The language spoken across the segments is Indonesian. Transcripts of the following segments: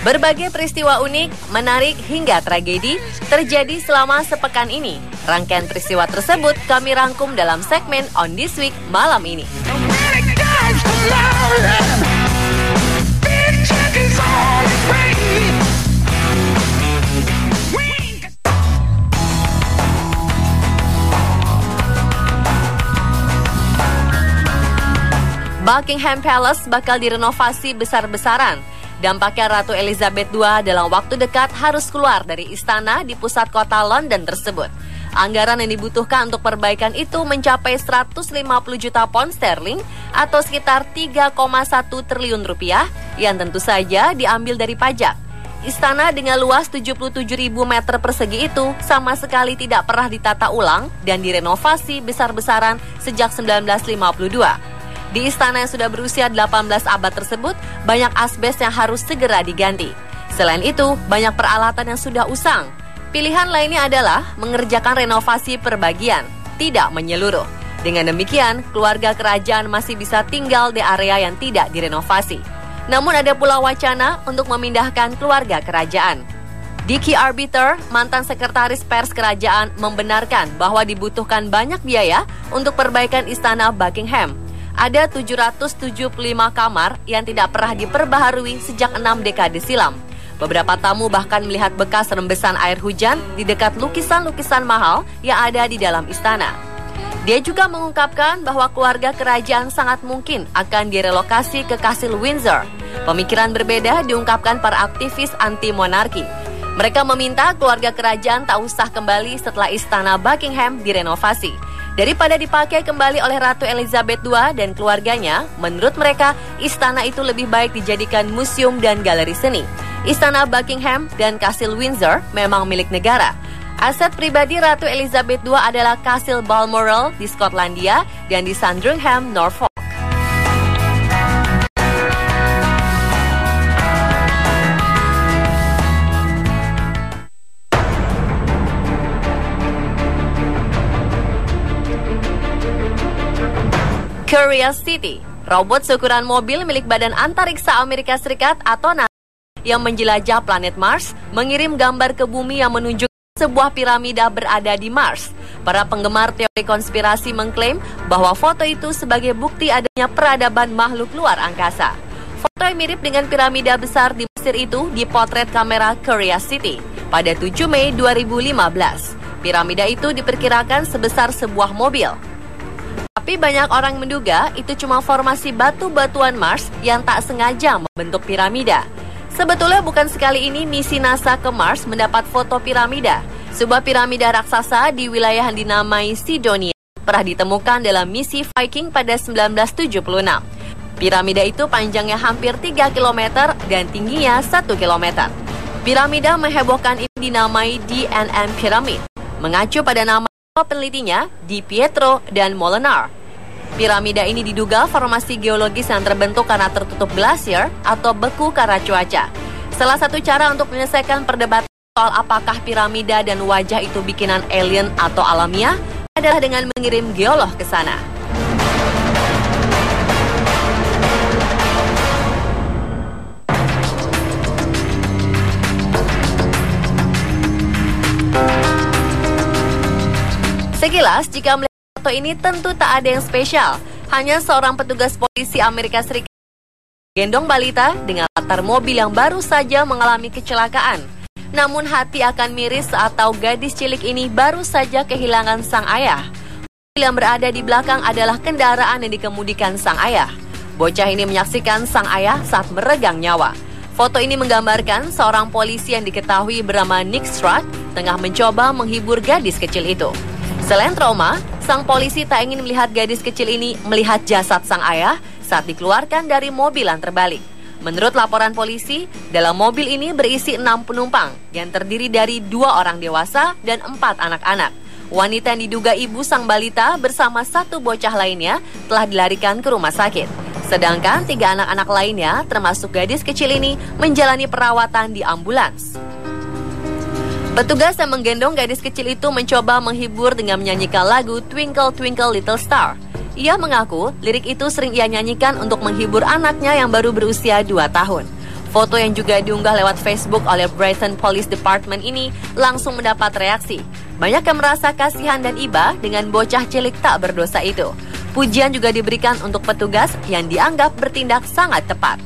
Berbagai peristiwa unik, menarik hingga tragedi terjadi selama sepekan ini. Rangkaian peristiwa tersebut kami rangkum dalam segmen On This Week malam ini. Buckingham Palace bakal direnovasi besar-besaran. Dampaknya Ratu Elizabeth II dalam waktu dekat harus keluar dari istana di pusat kota London tersebut. Anggaran yang dibutuhkan untuk perbaikan itu mencapai 150 juta pound sterling atau sekitar 3,1 triliun rupiah yang tentu saja diambil dari pajak. Istana dengan luas 77.000 meter persegi itu sama sekali tidak pernah ditata ulang dan direnovasi besar-besaran sejak 1952. Di istana yang sudah berusia 18 abad tersebut, banyak asbes yang harus segera diganti. Selain itu, banyak peralatan yang sudah usang. Pilihan lainnya adalah mengerjakan renovasi perbagian, tidak menyeluruh. Dengan demikian, keluarga kerajaan masih bisa tinggal di area yang tidak direnovasi. Namun ada pula wacana untuk memindahkan keluarga kerajaan. Dickie Arbiter, mantan sekretaris pers kerajaan, membenarkan bahwa dibutuhkan banyak biaya untuk perbaikan istana Buckingham. Ada 775 kamar yang tidak pernah diperbaharui sejak 6 dekade silam. Beberapa tamu bahkan melihat bekas rembesan air hujan di dekat lukisan-lukisan mahal yang ada di dalam istana. Dia juga mengungkapkan bahwa keluarga kerajaan sangat mungkin akan direlokasi ke Kastil Windsor. Pemikiran berbeda diungkapkan para aktivis anti-monarki. Mereka meminta keluarga kerajaan tak usah kembali setelah istana Buckingham direnovasi. Daripada dipakai kembali oleh Ratu Elizabeth II dan keluarganya, menurut mereka, istana itu lebih baik dijadikan museum dan galeri seni. Istana Buckingham dan Kastil Windsor memang milik negara. Aset pribadi Ratu Elizabeth II adalah Kastil Balmoral di Skotlandia dan di Sandringham, Norfolk. Curiosity, robot seukuran mobil milik Badan Antariksa Amerika Serikat atau NASA yang menjelajah planet Mars, mengirim gambar ke bumi yang menunjukkan sebuah piramida berada di Mars. Para penggemar teori konspirasi mengklaim bahwa foto itu sebagai bukti adanya peradaban makhluk luar angkasa. Foto yang mirip dengan piramida besar di Mesir itu dipotret kamera Curiosity pada 7 Mei 2015. Piramida itu diperkirakan sebesar sebuah mobil. Tapi banyak orang menduga itu cuma formasi batu-batuan Mars yang tak sengaja membentuk piramida. Sebetulnya bukan sekali ini misi NASA ke Mars mendapat foto piramida. Sebuah piramida raksasa di wilayah yang dinamai Sidonia pernah ditemukan dalam misi Viking pada 1976. Piramida itu panjangnya hampir 3 km dan tingginya 1 km. Piramida menghebohkan ini dinamai DNM Pyramid, mengacu pada nama penelitinya Di Pietro dan Molenaar. Piramida ini diduga formasi geologis yang terbentuk karena tertutup glasier atau beku karena cuaca. Salah satu cara untuk menyelesaikan perdebatan soal apakah piramida dan wajah itu bikinan alien atau alamiah adalah dengan mengirim geolog ke sana. Sekilas, jika melihat foto ini tentu tak ada yang spesial. Hanya seorang petugas polisi Amerika Serikat gendong balita dengan latar mobil yang baru saja mengalami kecelakaan. Namun hati akan miris saat tahu gadis cilik ini baru saja kehilangan sang ayah. Mobil yang berada di belakang adalah kendaraan yang dikemudikan sang ayah. Bocah ini menyaksikan sang ayah saat meregang nyawa. Foto ini menggambarkan seorang polisi yang diketahui bernama Nick Strutt tengah mencoba menghibur gadis kecil itu. Selain trauma, sang polisi tak ingin melihat gadis kecil ini melihat jasad sang ayah saat dikeluarkan dari mobil yang terbalik. Menurut laporan polisi, dalam mobil ini berisi 6 penumpang yang terdiri dari 2 orang dewasa dan 4 anak-anak. Wanita yang diduga ibu sang balita bersama 1 bocah lainnya telah dilarikan ke rumah sakit. Sedangkan 3 anak-anak lainnya, termasuk gadis kecil ini, menjalani perawatan di ambulans. Petugas yang menggendong gadis kecil itu mencoba menghibur dengan menyanyikan lagu Twinkle Twinkle Little Star. Ia mengaku lirik itu sering ia nyanyikan untuk menghibur anaknya yang baru berusia 2 tahun. Foto yang juga diunggah lewat Facebook oleh Brighton Police Department ini langsung mendapat reaksi. Banyak yang merasa kasihan dan iba dengan bocah cilik tak berdosa itu. Pujian juga diberikan untuk petugas yang dianggap bertindak sangat tepat.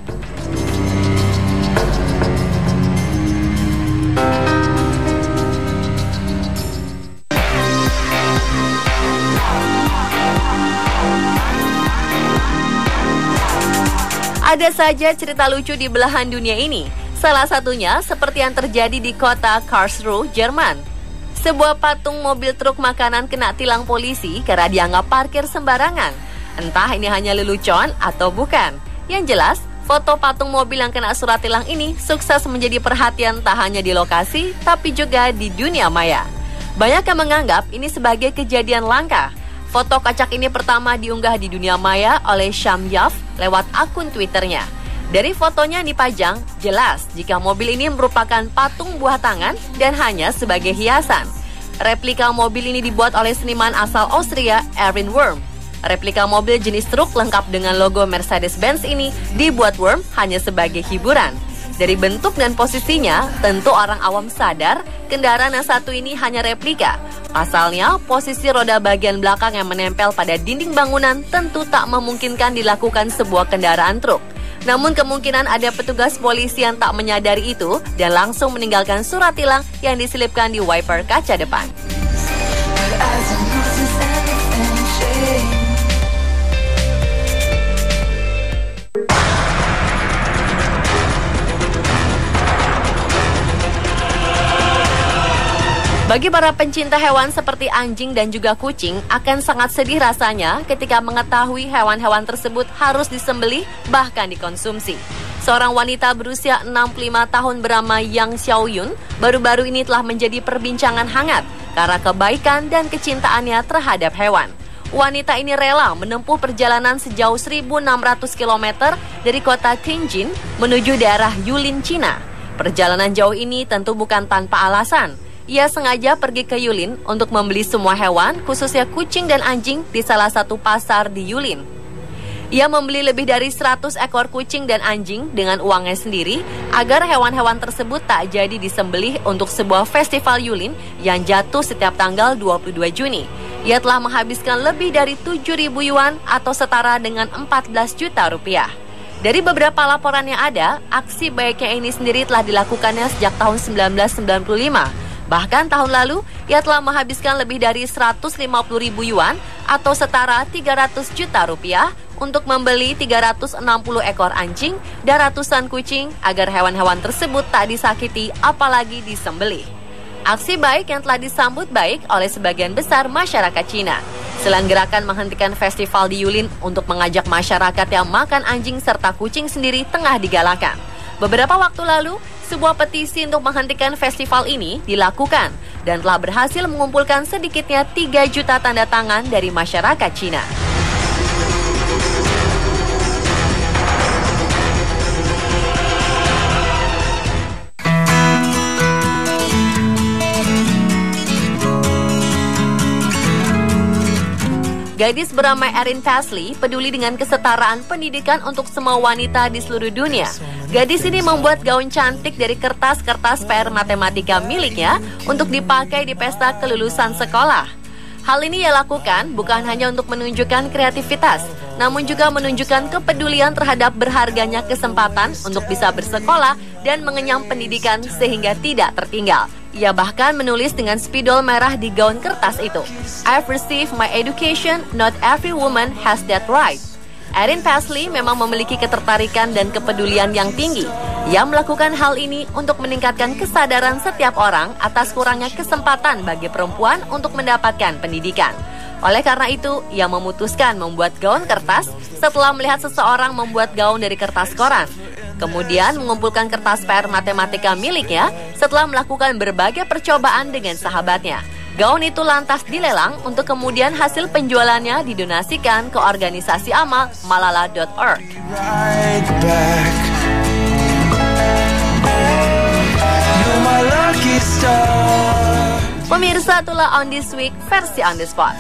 Ada saja cerita lucu di belahan dunia ini. Salah satunya seperti yang terjadi di kota Karlsruhe, Jerman. Sebuah patung mobil truk makanan kena tilang polisi karena dianggap parkir sembarangan. Entah ini hanya lelucon atau bukan. Yang jelas, foto patung mobil yang kena surat tilang ini sukses menjadi perhatian tak hanya di lokasi, tapi juga di dunia maya. Banyak yang menganggap ini sebagai kejadian langka. Foto kocak ini pertama diunggah di dunia maya oleh Shamyaf lewat akun Twitternya. Dari fotonya yang dipajang, jelas jika mobil ini merupakan patung buah tangan dan hanya sebagai hiasan. Replika mobil ini dibuat oleh seniman asal Austria, Erwin Wurm. Replika mobil jenis truk lengkap dengan logo Mercedes-Benz ini dibuat Wurm hanya sebagai hiburan. Dari bentuk dan posisinya, tentu orang awam sadar kendaraan yang satu ini hanya replika. Pasalnya, posisi roda bagian belakang yang menempel pada dinding bangunan tentu tak memungkinkan dilakukan sebuah kendaraan truk. Namun kemungkinan ada petugas polisi yang tak menyadari itu dan langsung meninggalkan surat tilang yang diselipkan di wiper kaca depan. Bagi para pencinta hewan seperti anjing dan juga kucing, akan sangat sedih rasanya ketika mengetahui hewan-hewan tersebut harus disembelih bahkan dikonsumsi. Seorang wanita berusia 65 tahun bernama Yang Xiaoyun baru-baru ini telah menjadi perbincangan hangat karena kebaikan dan kecintaannya terhadap hewan. Wanita ini rela menempuh perjalanan sejauh 1.600 km dari kota Tianjin menuju daerah Yulin, Cina. Perjalanan jauh ini tentu bukan tanpa alasan. Ia sengaja pergi ke Yulin untuk membeli semua hewan, khususnya kucing dan anjing, di salah satu pasar di Yulin. Ia membeli lebih dari 100 ekor kucing dan anjing dengan uangnya sendiri agar hewan-hewan tersebut tak jadi disembelih untuk sebuah festival Yulin yang jatuh setiap tanggal 22 Juni. Ia telah menghabiskan lebih dari 7.000 yuan atau setara dengan 14 juta rupiah. Dari beberapa laporan yang ada, aksi baiknya ini sendiri telah dilakukannya sejak tahun 1995. Bahkan tahun lalu, ia telah menghabiskan lebih dari 150.000 yuan atau setara 300 juta rupiah untuk membeli 360 ekor anjing dan ratusan kucing agar hewan-hewan tersebut tak disakiti apalagi disembelih. Aksi baik yang telah disambut baik oleh sebagian besar masyarakat Cina. Selain gerakan menghentikan festival di Yulin untuk mengajak masyarakat yang makan anjing serta kucing sendiri tengah digalakan. Beberapa waktu lalu, sebuah petisi untuk menghentikan festival ini dilakukan dan telah berhasil mengumpulkan sedikitnya 3 juta tanda tangan dari masyarakat Cina. Gadis bernama Erin Pasley peduli dengan kesetaraan pendidikan untuk semua wanita di seluruh dunia. Gadis ini membuat gaun cantik dari kertas-kertas PR matematika miliknya untuk dipakai di pesta kelulusan sekolah. Hal ini ia lakukan bukan hanya untuk menunjukkan kreativitas, namun juga menunjukkan kepedulian terhadap berharganya kesempatan untuk bisa bersekolah dan mengenyam pendidikan sehingga tidak tertinggal. Ia bahkan menulis dengan spidol merah di gaun kertas itu, "I've received my education, not every woman has that right." Erin Pasley memang memiliki ketertarikan dan kepedulian yang tinggi. Ia melakukan hal ini untuk meningkatkan kesadaran setiap orang atas kurangnya kesempatan bagi perempuan untuk mendapatkan pendidikan. Oleh karena itu, ia memutuskan membuat gaun kertas setelah melihat seseorang membuat gaun dari kertas koran. Kemudian mengumpulkan kertas PR matematika miliknya setelah melakukan berbagai percobaan dengan sahabatnya. Gaun itu lantas dilelang untuk kemudian hasil penjualannya didonasikan ke organisasi amal Malala.org. Pemirsa, itulah On This Week versi On The Spot.